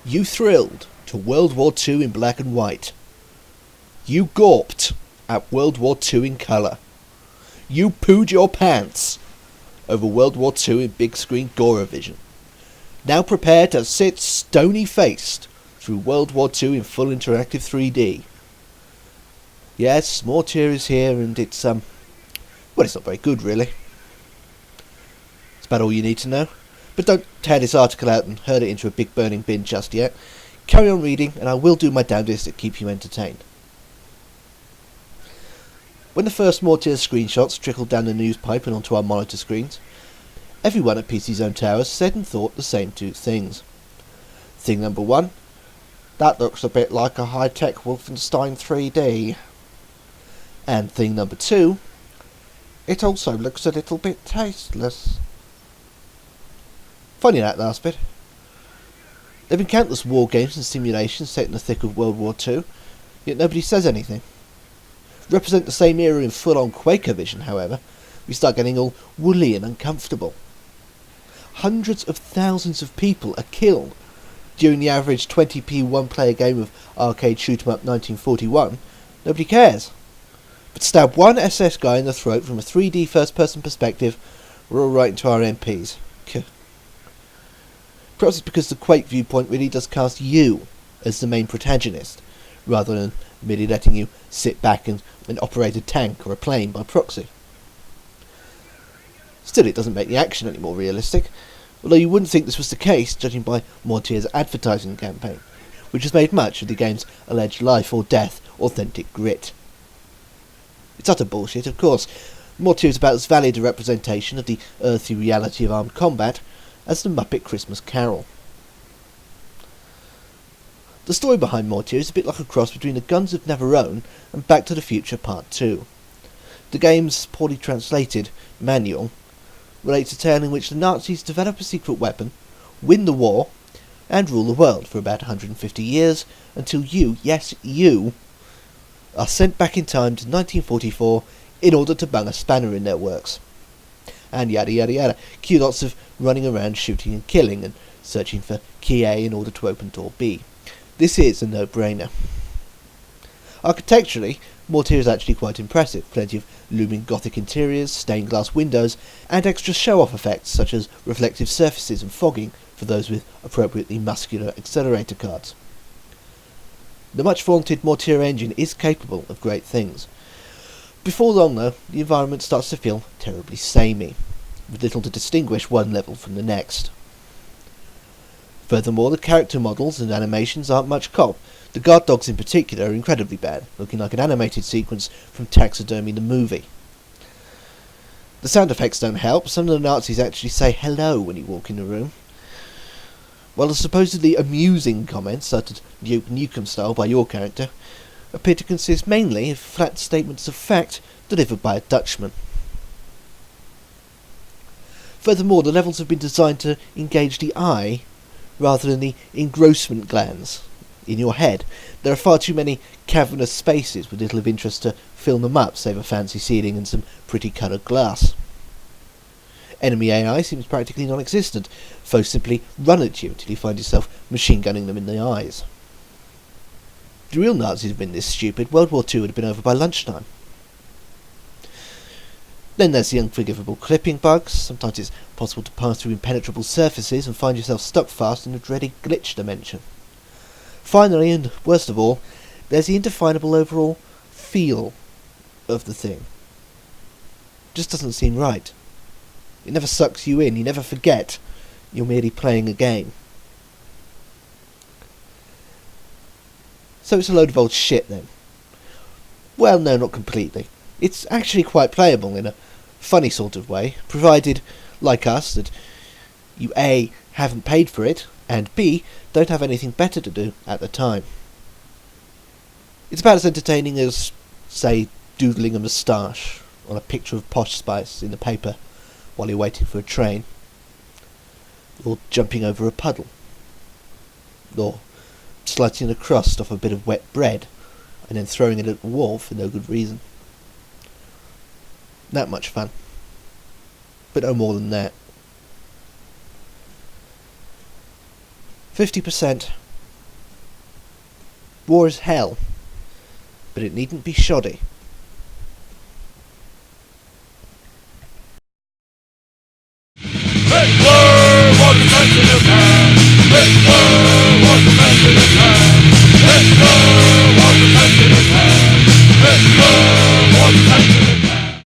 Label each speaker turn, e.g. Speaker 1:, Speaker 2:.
Speaker 1: You thrilled to World War II in black and white. You gawped at World War II in colour. You pooed your pants over World War II in big screen Gore-vision. Now prepare to sit stony-faced through World War II in full interactive 3D. Yes, Mortyr is here, and it's well, it's not very good, really. It's about all you need to know. But don't tear this article out and hurl it into a big burning bin just yet. Carry on reading, and I will do my damnedest to keep you entertained. When the first Mortyr screenshots trickled down the news pipe and onto our monitor screens, everyone at PC Zone Towers said and thought the same two things. Thing number one, that looks a bit like a high-tech Wolfenstein 3D. And thing number two, it also looks a little bit tasteless. Funny that last bit. There have been countless war games and simulations set in the thick of World War II, yet nobody says anything. Represent the same era in full-on Quaker vision, however, we start getting all woolly and uncomfortable. Hundreds of thousands of people are killed during the average 20p one-player game of arcade shoot-em-up 1941. Nobody cares. But stab one SS guy in the throat from a 3D first-person perspective, we're all right into our MPs. Perhaps it's because the Quake viewpoint really does cast you as the main protagonist, rather than merely letting you sit back and operate a tank or a plane by proxy. Still, it doesn't make the action any more realistic, although you wouldn't think this was the case, judging by Mortyr's advertising campaign, which has made much of the game's alleged life or death authentic grit. It's utter bullshit, of course. Mortyr is about as valid a representation of the earthy reality of armed combat as the Muppet Christmas Carol. The story behind Mortyr is a bit like a cross between the Guns of Navarone and Back to the Future Part 2. The game's poorly translated manual relates a tale in which the Nazis develop a secret weapon, win the war, and rule the world for about 150 years until you, yes you, are sent back in time to 1944 in order to bung a spanner in their works. And yada yada yada. Cue lots of running around shooting and killing and searching for key A in order to open door B. This is a no-brainer. Architecturally, Mortyr is actually quite impressive. Plenty of looming Gothic interiors, stained glass windows, and extra show-off effects such as reflective surfaces and fogging for those with appropriately muscular accelerator cards. The much-vaunted Mortyr engine is capable of great things. Before long, though, the environment starts to feel terribly samey, with little to distinguish one level from the next. Furthermore, the character models and animations aren't much cop. The guard dogs in particular are incredibly bad, looking like an animated sequence from Taxidermy the movie. The sound effects don't help. Some of the Nazis actually say hello when you walk in the room, while the supposedly amusing comments, uttered Duke Nukem style by your character, appear to consist mainly of flat statements of fact delivered by a Dutchman. Furthermore, the levels have been designed to engage the eye rather than the engrossment glands in your head. There are far too many cavernous spaces with little of interest to fill them up, save a fancy ceiling and some pretty coloured glass. Enemy AI seems practically non-existent. Foes simply run at you until you find yourself machine gunning them in the eyes. If the real Nazis had been this stupid, World War II would have been over by lunchtime. Then there's the unforgivable clipping bugs. Sometimes it's possible to pass through impenetrable surfaces and find yourself stuck fast in a dreaded glitch dimension. Finally, and worst of all, there's the indefinable overall feel of the thing. It just doesn't seem right. It never sucks you in, you never forget you're merely playing a game. So it's a load of old shit then. Well, no, not completely. It's actually quite playable in a funny sort of way, provided, like us, that you A, haven't paid for it, and B, don't have anything better to do at the time. It's about as entertaining as, say, doodling a moustache on a picture of Posh Spice in the paper while you're waiting for a train, or jumping over a puddle, or slicing a crust off a bit of wet bread and then throwing it at the wall for no good reason. That much fun. But no more than that. 50% War is hell, but it needn't be shoddy.
Speaker 2: Hitler was a sensitive man. Hitler was a sensitive man. Hitler